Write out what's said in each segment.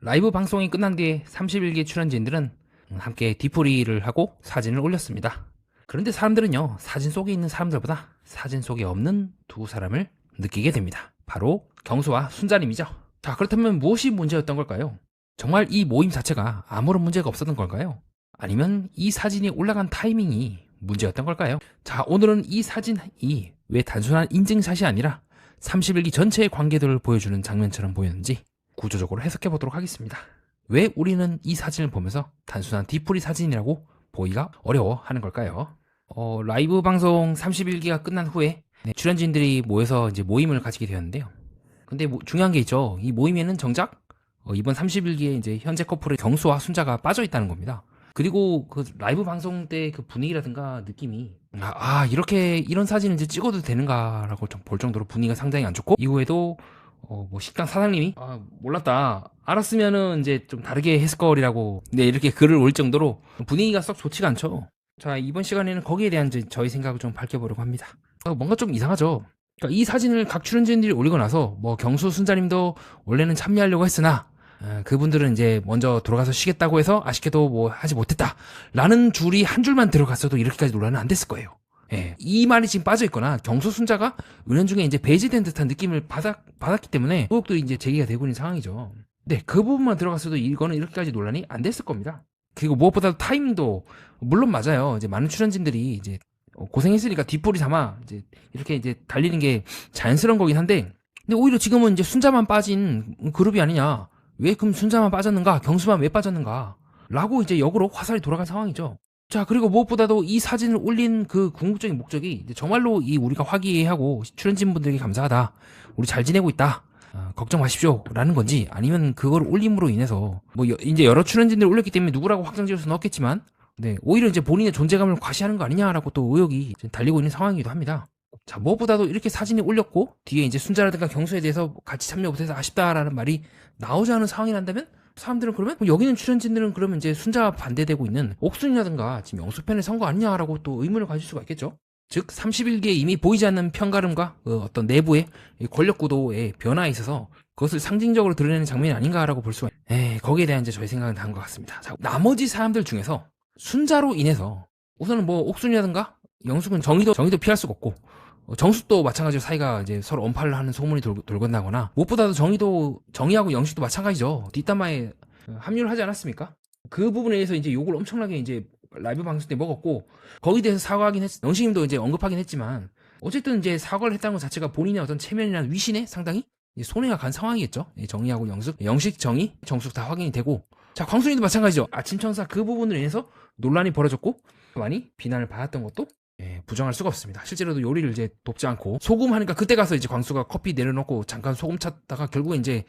라이브 방송이 끝난 뒤에 31기 출연진들은 함께 뒤풀이를 하고 사진을 올렸습니다. 그런데 사람들은요, 사진 속에 있는 사람들보다 사진 속에 없는 두 사람을 느끼게 됩니다. 바로 경수와 순자님이죠. 자, 그렇다면 무엇이 문제였던 걸까요? 정말 이 모임 자체가 아무런 문제가 없었던 걸까요? 아니면 이 사진이 올라간 타이밍이 문제였던 걸까요? 자, 오늘은 이 사진이 왜 단순한 인증샷이 아니라 31기 전체의 관계들을 보여주는 장면처럼 보였는지 구조적으로 해석해 보도록 하겠습니다. 왜 우리는 이 사진을 보면서 단순한 뒤풀이 사진이라고 보기가 어려워하는 걸까요? 라이브 방송 31기가 끝난 후에 출연진들이 모여서 이제 모임을 가지게 되었는데요. 근데 중요한 게 있죠. 이 모임에는 정작 이번 31기에 이제 현재 커플의 경수와 순자가 빠져 있다는 겁니다. 그리고 그 라이브 방송 때 그 분위기라든가 느낌이 이렇게 이런 사진을 이제 찍어도 되는가라고 좀 볼 정도로 분위기가 상당히 안 좋고, 이후에도 뭐 식당 사장님이 몰랐다, 알았으면은 이제 좀 다르게 했을 거리라고 이렇게 글을 올 정도로 분위기가 썩 좋지가 않죠. 자, 이번 시간에는 거기에 대한 저희 생각을 좀 밝혀보려고 합니다. 뭔가 좀 이상하죠. 그러니까 이 사진을 각 출연진들이 올리고 나서 뭐 경수 순자님도 원래는 참여하려고 했으나 그분들은 이제 먼저 돌아가서 쉬겠다고 해서 아쉽게도 뭐 하지 못했다 라는 줄이 한 줄만 들어갔어도 이렇게까지 논란은 안 됐을 거예요. 예, 이 말이 지금 빠져있거나 경수 순자가 은연중에 이제 배제된 듯한 느낌을 받았기 때문에 의혹도 이제 제기가 되고 있는 상황이죠. 네, 그 부분만 들어갔어도 이거는 이렇게까지 논란이 안 됐을 겁니다. 그리고 무엇보다도 타이밍도 물론 맞아요. 이제 많은 출연진들이 이제 고생했으니까 뒷풀이 삼아 이제 이렇게 이제 달리는 게 자연스러운 거긴 한데, 근데 오히려 지금은 이제 순자만 빠진 그룹이 아니냐, 왜 그럼 순자만 빠졌는가, 경수만 왜 빠졌는가 라고 이제 역으로 화살이 돌아간 상황이죠. 자, 그리고 무엇보다도 이 사진을 올린 그 궁극적인 목적이 정말로 우리가 화기애애하고 출연진분들에게 감사하다, 우리 잘 지내고 있다, 걱정 마십시오 라는 건지, 아니면 그걸 올림으로 인해서 뭐 이제 여러 출연진들이 올렸기 때문에 누구라고 확정 지을 수는 없겠지만 오히려 이제 본인의 존재감을 과시하는 거 아니냐라고 또 의혹이 달리고 있는 상황이기도 합니다. 자, 무엇보다도 이렇게 사진이 올렸고 뒤에 이제 순자라든가 경수에 대해서 같이 참여 못해서 아쉽다라는 말이 나오지 않은 상황이란다면, 사람들은 그러면 여기 있는 출연진들은 그러면 이제 순자와 반대되고 있는 옥순이라든가 지금 영수편을 선 거 아니냐라고 또 의문을 가질 수가 있겠죠. 즉 31기에 이미 보이지 않는 편가름과 어떤 내부의 권력 구도의 변화에 있어서 그것을 상징적으로 드러내는 장면이 아닌가라고 볼 수가 거기에 대한 이제 저희 생각은 다른 것 같습니다. 자, 나머지 사람들 중에서 순자로 인해서 우선은 뭐 옥순이라든가 영숙은 정의도 피할 수가 없고, 정숙도 마찬가지로 사이가 이제 서로 언팔을 하는 소문이 돌건 나거나, 무엇보다도 정의하고 영식도 마찬가지죠. 뒷담화에 합류를 하지 않았습니까? 그 부분에 대해서 이제 욕을 엄청나게 이제 라이브 방송 때 먹었고, 거기에 대해서 사과하긴 영식님도 이제 언급하긴 했지만, 어쨌든 이제 사과를 했다는 것 자체가 본인의 어떤 체면이나 위신에 상당히 손해가 간 상황이겠죠. 정의하고 영식, 정의, 정숙 다 확인이 되고, 자, 광순이도 마찬가지죠. 아침 청사 그 부분으로 인해서 논란이 벌어졌고 많이 비난을 받았던 것도 부정할 수가 없습니다. 실제로도 요리를 이제 돕지 않고 소금 하니까 그때 가서 이제 광수가 커피 내려놓고 잠깐 소금 찾다가 결국은 이제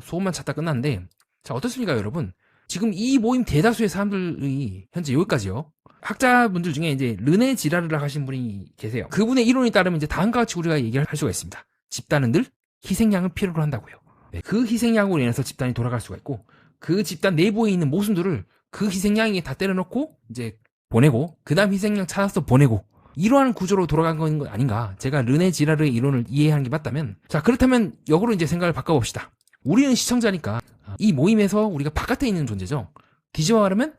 소금만 찾다 끝났는데, 자, 어떻습니까 여러분? 지금 이 모임 대다수의 사람들이 현재 여기까지요. 학자분들 중에 이제 르네 지라르라 하신 분이 계세요. 그분의 이론에 따르면 이제 다음과 같이 우리가 얘기를 할 수가 있습니다. 집단은 늘 희생양을 필요로 한다고요. 그 희생양으로 인해서 집단이 돌아갈 수가 있고, 그 집단 내부에 있는 모순들을 그 희생양에 다 때려넣고 이제 보내고, 그 다음 희생양 찾아서 보내고, 이러한 구조로 돌아간 건 아닌가. 제가 르네 지라르의 이론을 이해하는 게 맞다면, 자, 그렇다면 역으로 이제 생각을 바꿔봅시다. 우리는 시청자니까 이 모임에서 우리가 바깥에 있는 존재죠. 뒤집어 말하면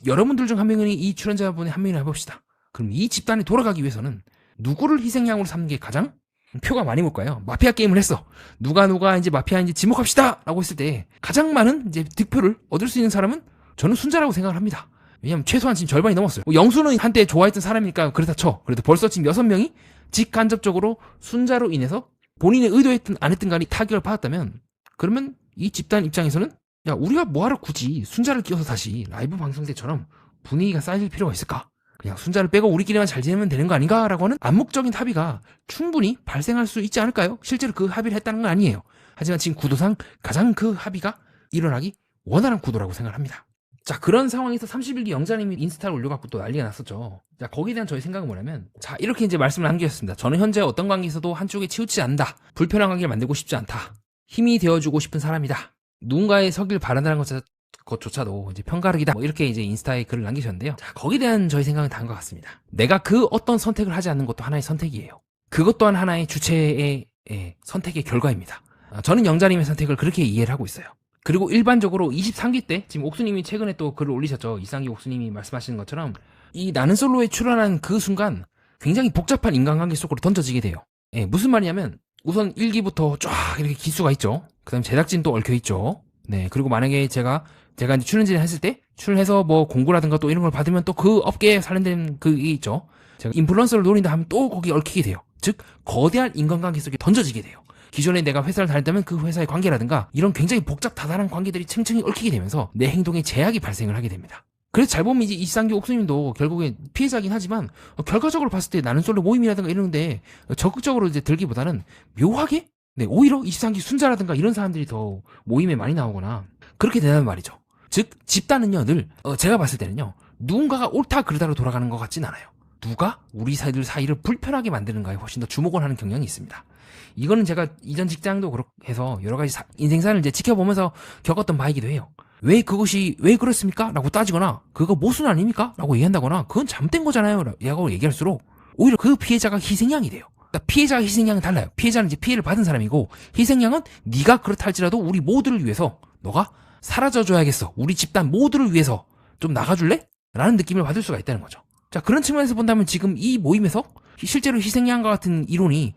여러분들 중 한 명이 이 출연자분의 한 명이라 해봅시다. 그럼 이 집단이 돌아가기 위해서는 누구를 희생양으로 삼는 게 가장 표가 많이 볼까요? 마피아 게임을 했어. 누가 이제 마피아인지 지목합시다 라고 했을 때 가장 많은 이제 득표를 얻을 수 있는 사람은 저는 순자라고 생각을 합니다. 왜냐면 최소한 지금 절반이 넘었어요. 영수는 한때 좋아했던 사람이니까 그렇다 쳐. 그래도 벌써 지금 6명이 직간접적으로 순자로 인해서 본인의 의도했든 안 했든 간에 타격을 받았다면, 그러면 이 집단 입장에서는 야, 우리가 뭐하러 굳이 순자를 끼워서 다시 라이브 방송 때처럼 분위기가 쌓일 필요가 있을까? 그냥 순자를 빼고 우리끼리만 잘 지내면 되는 거 아닌가? 라고 하는 암묵적인 합의가 충분히 발생할 수 있지 않을까요? 실제로 그 합의를 했다는 건 아니에요. 하지만 지금 구도상 가장 그 합의가 일어나기 원활한 구도라고 생각합니다. 자, 그런 상황에서 31기 영자님이 인스타를 올려갖고 또 난리가 났었죠. 자, 거기에 대한 저희 생각은 뭐냐면, 자, 이렇게 이제 말씀을 남기셨습니다. 저는 현재 어떤 관계에서도 한쪽에 치우치지 않는다. 불편한 관계를 만들고 싶지 않다. 힘이 되어주고 싶은 사람이다. 누군가의 서길 바란다는 것조차도 이제 편가르기다. 뭐 이렇게 이제 인스타에 글을 남기셨는데요. 자, 거기에 대한 저희 생각은 다른 것 같습니다. 내가 그 어떤 선택을 하지 않는 것도 하나의 선택이에요. 그것 또한 하나의 주체의 선택의 결과입니다. 저는 영자님의 선택을 그렇게 이해를 하고 있어요. 그리고 일반적으로 23기 때 지금 옥수님이 최근에 또 글을 올리셨죠. 이상기 옥수님이 말씀하시는 것처럼 이 나는 솔로에 출연한 그 순간 굉장히 복잡한 인간관계 속으로 던져지게 돼요. 예, 무슨 말이냐면 우선 1기부터 쫙 이렇게 기수가 있죠. 그 다음 제작진도 얽혀있죠. 네, 그리고 만약에 제가 이제 출연진을 했을 때 출연해서 뭐 공고라든가 또 이런 걸 받으면 또 그 업계에 관련된 그게 있죠. 제가 인플루언서를 노린다 하면 또 거기 얽히게 돼요. 즉 거대한 인간관계 속에 던져지게 돼요. 기존에 내가 회사를 다녔다면 그 회사의 관계라든가 이런 굉장히 복잡 다단한 관계들이 층층이 얽히게 되면서 내 행동에 제약이 발생을 하게 됩니다. 그래서 잘 보면 이제 이상기 옥수님도 결국에 피해자긴 하지만 결과적으로 봤을 때 나는 솔로 모임이라든가 이러는데 적극적으로 이제 들기보다는 묘하게 네, 오히려 23기 순자라든가 이런 사람들이 더 모임에 많이 나오거나 그렇게 된다는 말이죠. 즉 집단은요 늘 제가 봤을 때는요 누군가가 옳다 그르다로 돌아가는 것 같진 않아요. 누가 우리 사이를 불편하게 만드는가에 훨씬 더 주목을 하는 경향이 있습니다. 이거는 제가 이전 직장도 그렇게 해서 여러 가지 인생사를 이제 지켜보면서 겪었던 바이기도 해요. 왜 그것이 왜 그렇습니까? 라고 따지거나 그거 모순 아닙니까? 라고 얘기한다거나 그건 잘못된 거잖아요 라고 얘기할수록 오히려 그 피해자가 희생양이 돼요. 그러니까 피해자와 희생양은 달라요. 피해자는 이제 피해를 받은 사람이고 희생양은 네가 그렇다 할지라도 우리 모두를 위해서 너가 사라져줘야겠어. 우리 집단 모두를 위해서 좀 나가줄래? 라는 느낌을 받을 수가 있다는 거죠. 자, 그런 측면에서 본다면 지금 이 모임에서 실제로 희생양과 같은 이론이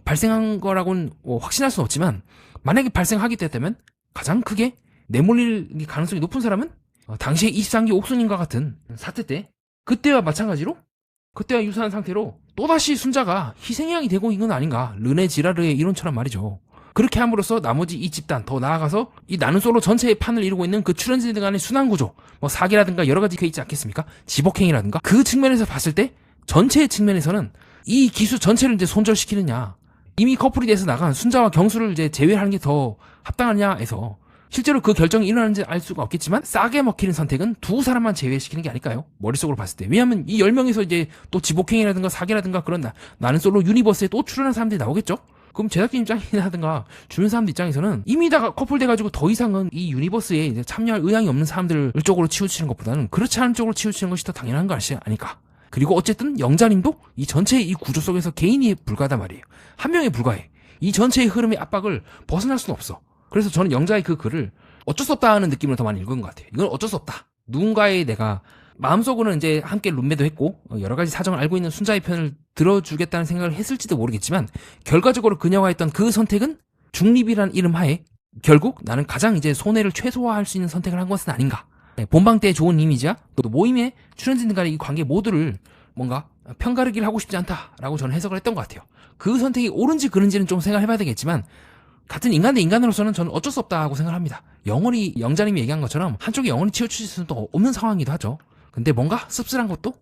발생한 거라고는 확신할 수는 없지만 만약에 발생하게 됐다면 가장 크게 내몰릴 가능성이 높은 사람은 당시에 23기 옥수님과 같은 사태 때 그때와 마찬가지로 그때와 유사한 상태로 또다시 순자가 희생양이 되고 있는 건 아닌가. 르네 지라르의 이론처럼 말이죠. 그렇게 함으로써 나머지 이 집단 더 나아가서 이 나는 솔로 전체의 판을 이루고 있는 그 출연진들 간의 순환구조 뭐 사기라든가 여러 가지 게 있지 않겠습니까? 지복행위라든가 그 측면에서 봤을 때 전체의 측면에서는 이 기수 전체를 이제 손절시키느냐 이미 커플이 돼서 나간 순자와 경수를 이제 제외하는 게 더 합당하냐 해서 실제로 그 결정이 일어나는지 알 수가 없겠지만 싸게 먹히는 선택은 두 사람만 제외시키는 게 아닐까요? 머릿속으로 봤을 때. 왜냐하면 이 10명에서 이제 또 지복행위라든가 사기라든가 그런 나는 솔로 유니버스에 또 출연한 사람들이 나오겠죠? 그럼 제작진 입장이라든가 주변 사람들 입장에서는 이미 다 커플 돼가지고 더 이상은 이 유니버스에 이제 참여할 의향이 없는 사람들 쪽으로 치우치는 것보다는 그렇지 않은 쪽으로 치우치는 것이 더 당연한 거 아닐까? 그리고 어쨌든 영자님도 이 전체의 이 구조 속에서 개인이 불가하단 말이에요. 한 명에 불과해. 이 전체의 흐름의 압박을 벗어날 수는 없어. 그래서 저는 영자의 그 글을 어쩔 수 없다 하는 느낌을 더 많이 읽은 것 같아요. 이건 어쩔 수 없다. 누군가의 내가 마음속으로는 이제 함께 룸메도 했고 여러 가지 사정을 알고 있는 순자의 편을 들어주겠다는 생각을 했을지도 모르겠지만 결과적으로 그녀가 했던 그 선택은 중립이란 이름 하에 결국 나는 가장 이제 손해를 최소화할 수 있는 선택을 한 것은 아닌가. 본방 때 좋은 이미지야 또 모임의 출연진들 간의 이 관계 모두를 뭔가 편가르기를 하고 싶지 않다라고 저는 해석을 했던 것 같아요. 그 선택이 옳은지 그른지는 좀 생각해봐야 되겠지만 같은 인간 대 인간으로서는 저는 어쩔 수 없다고 생각합니다. 영원히 영자님이 얘기한 것처럼 한쪽이 영원히 치우칠 수는 또 없는 상황이기도 하죠. 근데 뭔가 씁쓸한 것도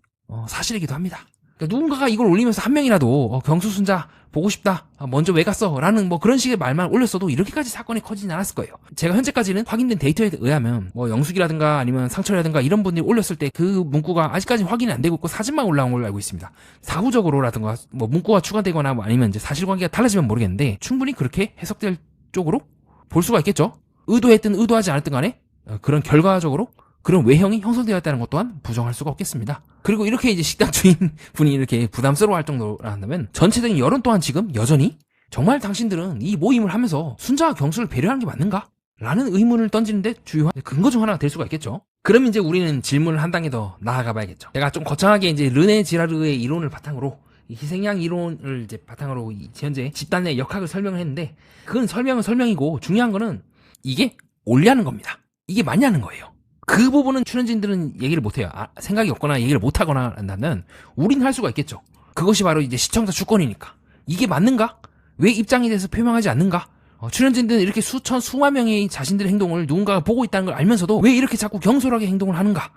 사실이기도 합니다. 그러니까 누군가가 이걸 올리면서 한 명이라도 경수순자 보고 싶다 먼저 왜 갔어 라는 뭐 그런 식의 말만 올렸어도 이렇게까지 사건이 커지진 않았을 거예요. 제가 현재까지는 확인된 데이터에 의하면 뭐 영숙이라든가 아니면 상철이라든가 이런 분들이 올렸을 때 그 문구가 아직까지 확인이 안 되고 있고 사진만 올라온 걸로 알고 있습니다. 사후적으로라든가 뭐 문구가 추가되거나 뭐 아니면 이제 사실관계가 달라지면 모르겠는데 충분히 그렇게 해석될 쪽으로 볼 수가 있겠죠. 의도했든 의도하지 않았든 간에 그런 결과적으로 그런 외형이 형성되었다는 것 또한 부정할 수가 없겠습니다. 그리고 이렇게 이제 식당 주인 분이 이렇게 부담스러워할 정도라 한다면 전체적인 여론 또한 지금 여전히 정말 당신들은 이 모임을 하면서 순자와 경수를 배려하는 게 맞는가? 라는 의문을 던지는데 주요한 근거 중 하나가 될 수가 있겠죠. 그럼 이제 우리는 질문을 한 단계 더 나아가 봐야겠죠. 제가 좀 거창하게 이제 르네 지라르의 이론을 바탕으로 이 희생양 이론을 이제 바탕으로 현재 집단의 역학을 설명을 했는데 그건 설명은 설명이고 중요한 거는 이게 옳냐는 겁니다. 이게 맞냐는 거예요. 그 부분은 출연진들은 얘기를 못해요. 생각이 없거나 얘기를 못하거나 한다면 우린 할 수가 있겠죠. 그것이 바로 이제 시청자 주권이니까. 이게 맞는가? 왜 입장에 대해서 표명하지 않는가? 출연진들은 이렇게 수만 명의 자신들의 행동을 누군가가 보고 있다는 걸 알면서도 왜 이렇게 자꾸 경솔하게 행동을 하는가?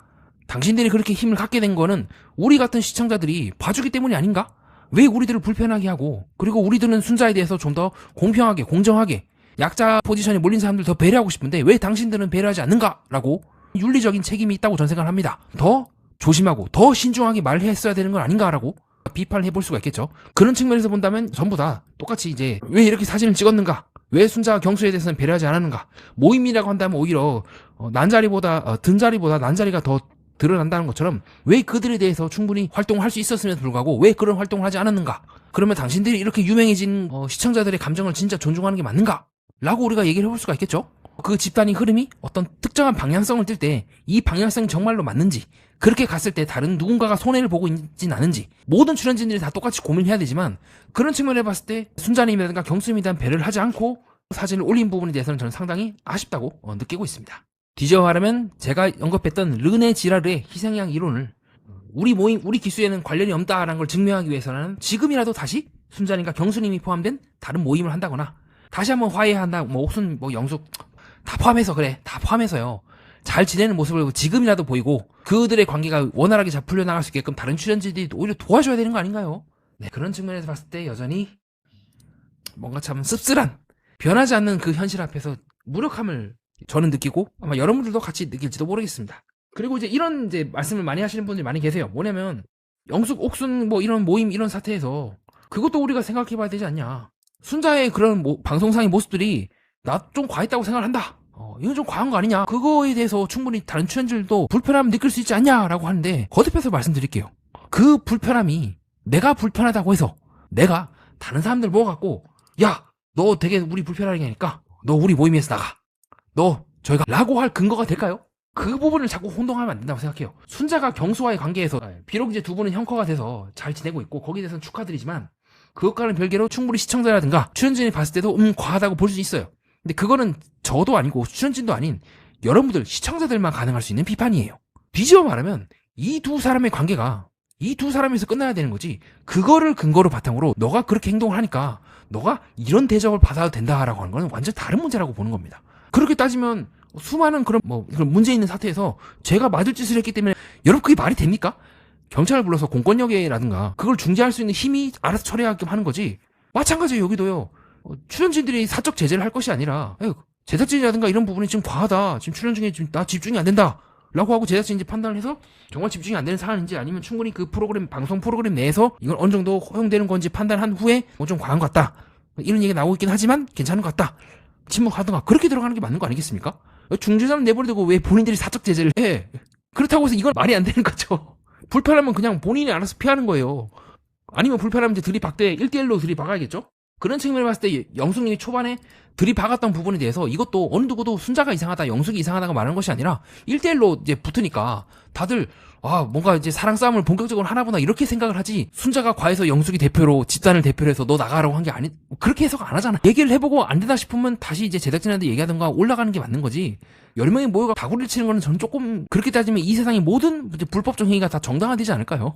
당신들이 그렇게 힘을 갖게 된 거는 우리 같은 시청자들이 봐주기 때문이 아닌가? 왜 우리들을 불편하게 하고 그리고 우리들은 순자에 대해서 좀 더 공평하게 공정하게 약자 포지션에 몰린 사람들 더 배려하고 싶은데 왜 당신들은 배려하지 않는가라고 윤리적인 책임이 있다고 전 생각을 합니다. 더 조심하고 더 신중하게 말했어야 되는 건 아닌가라고 비판을 해볼 수가 있겠죠. 그런 측면에서 본다면 전부 다 똑같이 이제 왜 이렇게 사진을 찍었는가? 왜 순자와 경수에 대해서는 배려하지 않았는가? 모임이라고 한다면 오히려 든 자리보다 난 자리가 더 드러난다는 것처럼 왜 그들에 대해서 충분히 활동을 할 수 있었음에도 불구하고 왜 그런 활동을 하지 않았는가? 그러면 당신들이 이렇게 유명해진 시청자들의 감정을 진짜 존중하는 게 맞는가? 라고 우리가 얘기를 해볼 수가 있겠죠. 그 집단의 흐름이 어떤 특정한 방향성을 띨 때 이 방향성이 정말로 맞는지, 그렇게 갔을 때 다른 누군가가 손해를 보고 있진 않은지, 모든 출연진들이 다 똑같이 고민해야 되지만 그런 측면을 봤을 때 순자님이라든가 경수님에 대한 배려를 하지 않고 사진을 올린 부분에 대해서는 저는 상당히 아쉽다고 느끼고 있습니다. 뒤져 말하면 제가 언급했던 르네 지라르의 희생양 이론을 우리 기수에는 관련이 없다라는 걸 증명하기 위해서는 지금이라도 다시 순자님과 경수님이 포함된 다른 모임을 한다거나 다시 한번 화해한다, 옥순, 영숙 다 포함해서요. 잘 지내는 모습을 지금이라도 보이고 그들의 관계가 원활하게 잘 풀려나갈 수 있게끔 다른 출연진들이 오히려 도와줘야 되는 거 아닌가요? 네, 그런 측면에서 봤을 때 여전히 뭔가 참 씁쓸한, 변하지 않는 그 현실 앞에서 무력함을 저는 느끼고 아마 여러분들도 같이 느낄지도 모르겠습니다. 그리고 이런 말씀을 많이 하시는 분들이 많이 계세요. 뭐냐면 영숙, 옥순 이런 모임 이런 사태에서 그것도 우리가 생각해봐야 되지 않냐. 순자의 그런 방송상의 모습들이 나 좀 과했다고 생각을 한다. 이건 좀 과한 거 아니냐. 그거에 대해서 충분히 다른 출연진들도 불편함을 느낄 수 있지 않냐라고 하는데 거듭해서 말씀드릴게요. 그 불편함이 내가 불편하다고 해서 내가 다른 사람들 모아갖고 야, 너 되게 우리 불편하게 하니까 너 우리 모임에서 나가. 너 저희가 라고 할 근거가 될까요? 그 부분을 자꾸 혼동하면 안 된다고 생각해요. 순자가 경수와의 관계에서 비록 두 분은 형커가 돼서 잘 지내고 있고 거기에 대해서는 축하드리지만 그것과는 별개로 충분히 시청자라든가 출연진이 봤을 때도 과하다고 볼 수 있어요. 근데 그거는 저도 아니고 출연진도 아닌 여러분들 시청자들만 가능할 수 있는 비판이에요. 뒤집어 말하면 이 두 사람의 관계가 이 두 사람에서 끝나야 되는 거지, 그거를 근거로 바탕으로 너가 그렇게 행동을 하니까 너가 이런 대접을 받아도 된다라고 하는 건 완전 다른 문제라고 보는 겁니다. 그렇게 따지면 수많은 그런 문제 있는 사태에서 제가 맞을 짓을 했기 때문에 여러분 그게 말이 됩니까? 경찰을 불러서 공권력이라든가 그걸 중재할 수 있는 힘이 알아서 처리하게끔 하는 거지. 마찬가지예요. 여기도요. 출연진들이 사적 제재를 할 것이 아니라 제작진이라든가 이런 부분이 지금 과하다, 지금 출연 중에 지금 나 집중이 안 된다 라고 하고 제작진이 판단을 해서 정말 집중이 안 되는 사안인지 아니면 충분히 그 프로그램, 방송 프로그램 내에서 이건 어느 정도 허용되는 건지 판단한 후에 좀 과한 것 같다, 이런 얘기가 나오고 있긴 하지만 괜찮은 것 같다, 침묵하든가 그렇게 들어가는 게 맞는 거 아니겠습니까? 중재자는 내버려두고 왜 본인들이 사적 제재를 해? 그렇다고 해서 이건 말이 안 되는 거죠. 불편하면 그냥 본인이 알아서 피하는 거예요. 아니면 불편하면 들이박대 1대1로 들이박아야겠죠? 그런 측면을 봤을 때 영숙님이 초반에 들이박았던 부분에 대해서 이것도 어느 누구도 순자가 이상하다, 영숙이 이상하다가 말하는 것이 아니라 1대1로 붙으니까 다들 뭔가 사랑 싸움을 본격적으로 하나구나 이렇게 생각을 하지, 순자가 과해서 영숙이 대표로 집단을 대표로 해서 너 나가라고 한 게 아니, 그렇게 해석 안 하잖아. 얘기를 해보고 안 된다 싶으면 다시 제작진한테 얘기하든가 올라가는 게 맞는 거지. 10명이 모여가 다구리를 치는 거는 저는 조금, 그렇게 따지면 이 세상의 모든 불법적 행위가 다 정당화되지 않을까요?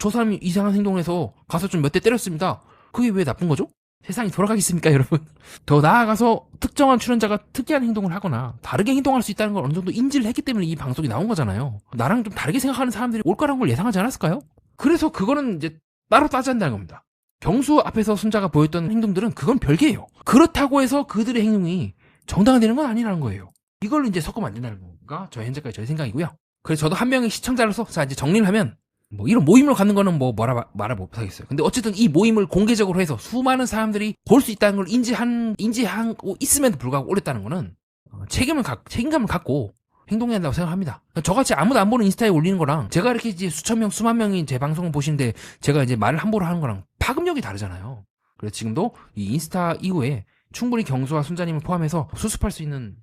저 사람이 이상한 행동을 해서 가서 좀 몇 대 때렸습니다. 그게 왜 나쁜 거죠? 세상이 돌아가겠습니까, 여러분? 더 나아가서 특정한 출연자가 특이한 행동을 하거나 다르게 행동할 수 있다는 걸 어느 정도 인지를 했기 때문에 이 방송이 나온 거잖아요. 나랑 좀 다르게 생각하는 사람들이 올 거라는 걸 예상하지 않았을까요? 그래서 그거는 따로 따져야 한다는 겁니다. 경수 앞에서 순자가 보였던 행동들은 그건 별개예요. 그렇다고 해서 그들의 행동이 정당화되는 건 아니라는 거예요. 이걸 섞으면 안 된다는 건가? 현재까지 저의 생각이고요. 그래서 저도 한 명의 시청자로서 이제 정리를 하면 이런 모임을 갖는 거는 말을 못 하겠어요. 근데 어쨌든 이 모임을 공개적으로 해서 수많은 사람들이 볼 수 있다는 걸 인지하고 있음에도 불구하고 올렸다는 거는 책임감을 갖고 행동해야 한다고 생각합니다. 저같이 아무도 안 보는 인스타에 올리는 거랑 제가 이렇게 수천 명, 수만 명이 제 방송을 보시는데 제가 말을 함부로 하는 거랑 파급력이 다르잖아요. 그래서 지금도 이 인스타 이후에 충분히 경수와 순자님을 포함해서 수습할 수 있는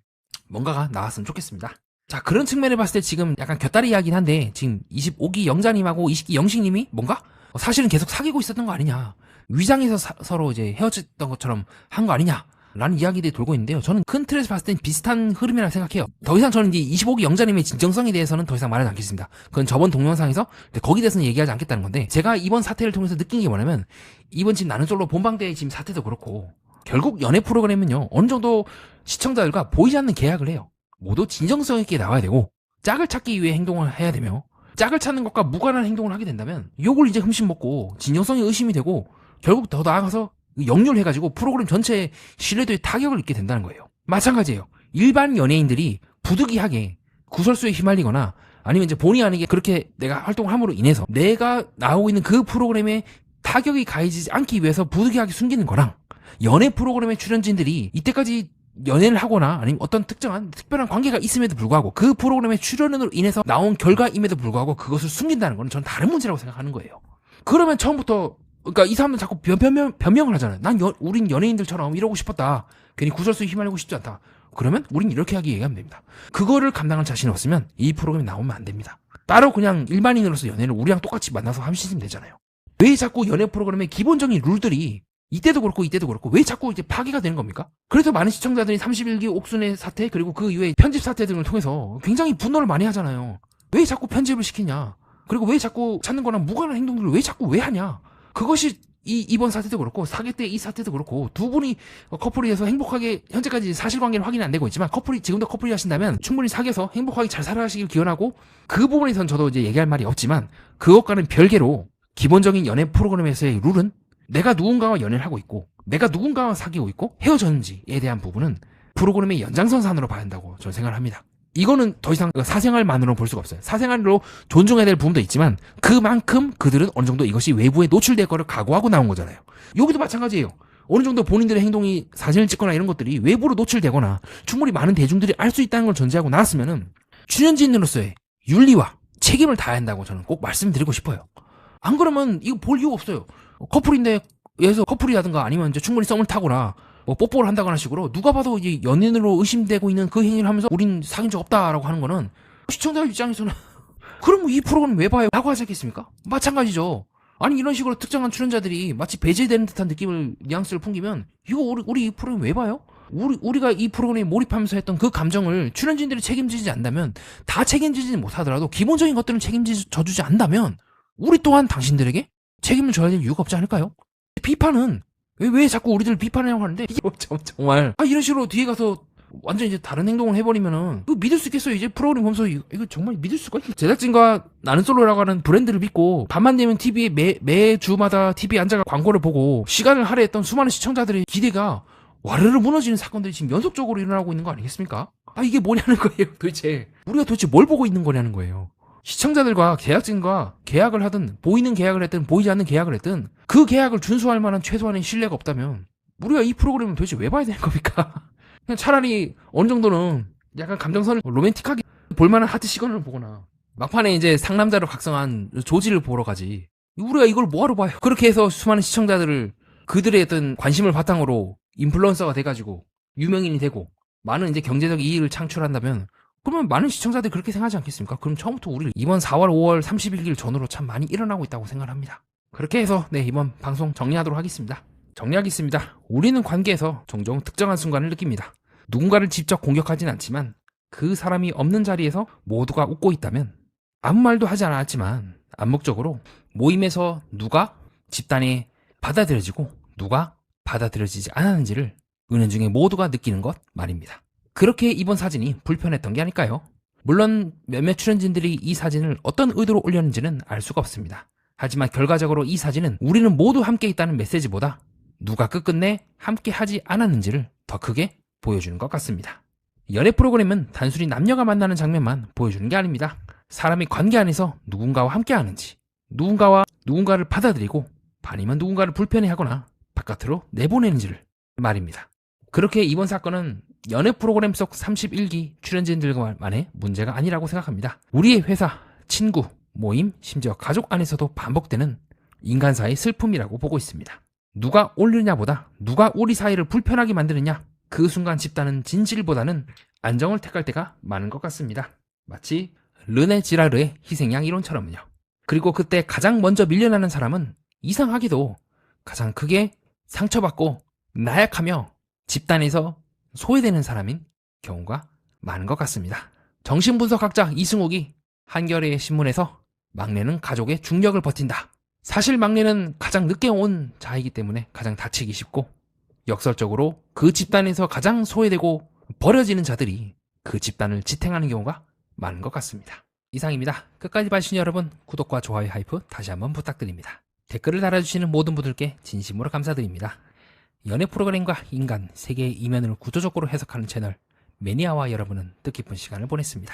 뭔가가 나왔으면 좋겠습니다. 자, 그런 측면에 봤을 때 지금 약간 곁다리 이야기긴 한데 지금 25기 영자님하고 20기 영식님이 뭔가 사실은 계속 사귀고 있었던 거 아니냐, 위장해서 서로 헤어졌던 것처럼 한 거 아니냐 라는 이야기들이 돌고 있는데요. 저는 큰 틀에서 봤을 땐 비슷한 흐름이라고 생각해요. 더 이상 저는 25기 영자님의 진정성에 대해서는 더 이상 말하지 않겠습니다. 그건 저번 동영상에서 거기에 대해서는 얘기하지 않겠다는 건데, 제가 이번 사태를 통해서 느낀 게 뭐냐면 이번 지금 나는 솔로 본방대 지금 사태도 그렇고 결국 연애 프로그램은요 어느 정도 시청자들과 보이지 않는 계약을 해요. 모두 진정성 있게 나와야 되고 짝을 찾기 위해 행동을 해야 되며, 짝을 찾는 것과 무관한 행동을 하게 된다면 욕을 흠씬 먹고 진정성이 의심이 되고 결국 더 나아가서 역률해가지고 프로그램 전체의 신뢰도에 타격을 입게 된다는 거예요. 마찬가지예요. 일반 연예인들이 부득이하게 구설수에 휘말리거나 아니면 본의 아니게 그렇게 내가 활동을 함으로 인해서 내가 나오고 있는 그 프로그램에 타격이 가해지지 않기 위해서 부득이하게 숨기는 거랑, 연예 프로그램의 출연진들이 이때까지 연애를 하거나 아니면 어떤 특별한 관계가 있음에도 불구하고 그 프로그램의 출연으로 인해서 나온 결과임에도 불구하고 그것을 숨긴다는 건 저는 다른 문제라고 생각하는 거예요. 그러면 처음부터 이 사람들 자꾸 변명을 하잖아요. 우린 연예인들처럼 이러고 싶었다. 괜히 구설수에 휘말리고 싶지 않다. 그러면 우린 이렇게 얘기하면 됩니다. 그거를 감당할 자신이 없으면 이 프로그램이 나오면 안 됩니다. 따로 그냥 일반인으로서 연애를 우리랑 똑같이 만나서 하시면 되잖아요. 왜 자꾸 연애 프로그램의 기본적인 룰들이 이때도 그렇고 왜 자꾸 이제 파괴가 되는 겁니까? 그래서 많은 시청자들이 31기 옥순의 사태 그리고 그 이후에 편집 사태 등을 통해서 굉장히 분노를 많이 하잖아요. 왜 자꾸 편집을 시키냐? 그리고 왜 자꾸 찾는 거랑 무관한 행동들을 왜 하냐? 그것이 이번 사태도 그렇고 사기 때 이 사태도 그렇고 두 분이 커플이 돼서 행복하게 현재까지 사실관계는 확인이 안 되고 있지만 지금도 커플이 하신다면 충분히 사귀어서 행복하게 잘 살아가시길 기원하고 그 부분에선 저도 이제 얘기할 말이 없지만 그것과는 별개로 기본적인 연애 프로그램에서의 룰은 내가 누군가와 연애를 하고 있고 내가 누군가와 사귀고 있고 헤어졌는지에 대한 부분은 프로그램의 연장선상으로 봐야 한다고 저는 생각을 합니다. 이거는 더 이상 사생활만으로 볼 수가 없어요. 사생활로 존중해야 될 부분도 있지만 그만큼 그들은 어느 정도 이것이 외부에 노출될 거를 각오하고 나온 거잖아요. 여기도 마찬가지예요. 어느 정도 본인들의 행동이 사진을 찍거나 이런 것들이 외부로 노출되거나 충분히 많은 대중들이 알 수 있다는 걸 전제하고 나왔으면은 출연진으로서의 윤리와 책임을 다해야 한다고 저는 꼭 말씀드리고 싶어요. 안 그러면 이거 볼 이유가 없어요. 커플인데 예서 커플이라든가 아니면 이제 충분히 썸을 타거나 뭐 뽀뽀를 한다거나 식으로 누가 봐도 이제 연인으로 의심되고 있는 그 행위를 하면서 우린 사귄 적 없다라고 하는 거는 시청자 입장에서는 그럼 이 프로그램 왜 봐요? 라고 하지 않겠습니까? 마찬가지죠. 아니 이런 식으로 특정한 출연자들이 마치 배제되는 듯한 뉘앙스를 풍기면 이거 우리 이 프로그램 왜 봐요? 우리가 이 프로그램에 몰입하면서 했던 그 감정을 출연진들이 책임지지 않는다면 다 책임지지 못하더라도 기본적인 것들은 책임져주지 않는다면 우리 또한 당신들에게 책임을 져야 될 이유가 없지 않을까요? 비판은 왜 자꾸 우리들 비판하려고 하는데 이게 정말 이런 식으로 뒤에 가서 완전 이제 다른 행동을 해버리면은 이거 믿을 수 있겠어요? 이제 프로그램 보면서 이거 정말 믿을 수가 있어? 제작진과 나는 솔로라고 하는 브랜드를 믿고 밤만 되면 TV에 매주마다 TV에 앉아가 광고를 보고 시간을 할애했던 수많은 시청자들의 기대가 와르르 무너지는 사건들이 지금 연속적으로 일어나고 있는 거 아니겠습니까? 이게 뭐냐는 거예요 도대체. 우리가 도대체 뭘 보고 있는 거냐는 거예요. 시청자들과 제작진과 계약을 하든 보이는 계약을 했든 보이지 않는 계약을 했든 그 계약을 준수할 만한 최소한의 신뢰가 없다면 우리가 이 프로그램을 도대체 왜 봐야 되는 겁니까? 그냥 차라리 어느 정도는 약간 감정선을 로맨틱하게 볼만한 하트 시간을 보거나 막판에 이제 상남자로 각성한 조지를 보러 가지 우리가 이걸 뭐하러 봐요? 그렇게 해서 수많은 시청자들을 그들의 어떤 관심을 바탕으로 인플루언서가 돼가지고 유명인이 되고 많은 이제 경제적 이익을 창출한다면 그러면 많은 시청자들이 그렇게 생각하지 않겠습니까? 그럼 처음부터 우리 이번 4월 5월 31일 전후로 참 많이 일어나고 있다고 생각을 합니다. 그렇게 해서 이번 방송 정리하도록 하겠습니다. 정리하겠습니다. 우리는 관계에서 종종 특정한 순간을 느낍니다. 누군가를 직접 공격하진 않지만 그 사람이 없는 자리에서 모두가 웃고 있다면 아무 말도 하지 않았지만 암묵적으로 모임에서 누가 집단에 받아들여지고 누가 받아들여지지 않았는지를 은연중에 모두가 느끼는 것 말입니다. 그렇게 이번 사진이 불편했던 게 아닐까요? 물론 몇몇 출연진들이 이 사진을 어떤 의도로 올렸는지는 알 수가 없습니다. 하지만 결과적으로 이 사진은 우리는 모두 함께 있다는 메시지보다 누가 끝끝내 함께 하지 않았는지를 더 크게 보여주는 것 같습니다. 연애 프로그램은 단순히 남녀가 만나는 장면만 보여주는 게 아닙니다. 사람이 관계 안에서 누군가와 함께 하는지, 누군가를 받아들이고 아니면 누군가를 불편해하거나 바깥으로 내보내는지를 말입니다. 그렇게 이번 사건은 연애 프로그램 속 31기 출연진들만의 문제가 아니라고 생각합니다. 우리의 회사, 친구, 모임, 심지어 가족 안에서도 반복되는 인간사의 슬픔이라고 보고 있습니다. 누가 옳느냐보다 누가 우리 사이를 불편하게 만드느냐, 그 순간 집단은 진실보다는 안정을 택할 때가 많은 것 같습니다. 마치 르네 지라르의 희생양 이론처럼요. 그리고 그때 가장 먼저 밀려나는 사람은 이상하게도 가장 크게 상처받고 나약하며 집단에서 소외되는 사람인 경우가 많은 것 같습니다. 정신분석학자 이승욱이 한겨레 신문에서 막내는 가족의 중력을 버틴다. 사실 막내는 가장 늦게 온 자이기 때문에 가장 다치기 쉽고 역설적으로 그 집단에서 가장 소외되고 버려지는 자들이 그 집단을 지탱하는 경우가 많은 것 같습니다. 이상입니다. 끝까지 봐주신 여러분 구독과 좋아요 하이프 다시 한번 부탁드립니다. 댓글을 달아주시는 모든 분들께 진심으로 감사드립니다. 연애 프로그램과 인간, 세계의 이면을 구조적으로 해석하는 채널 매니아와 여러분은 뜻깊은 시간을 보냈습니다.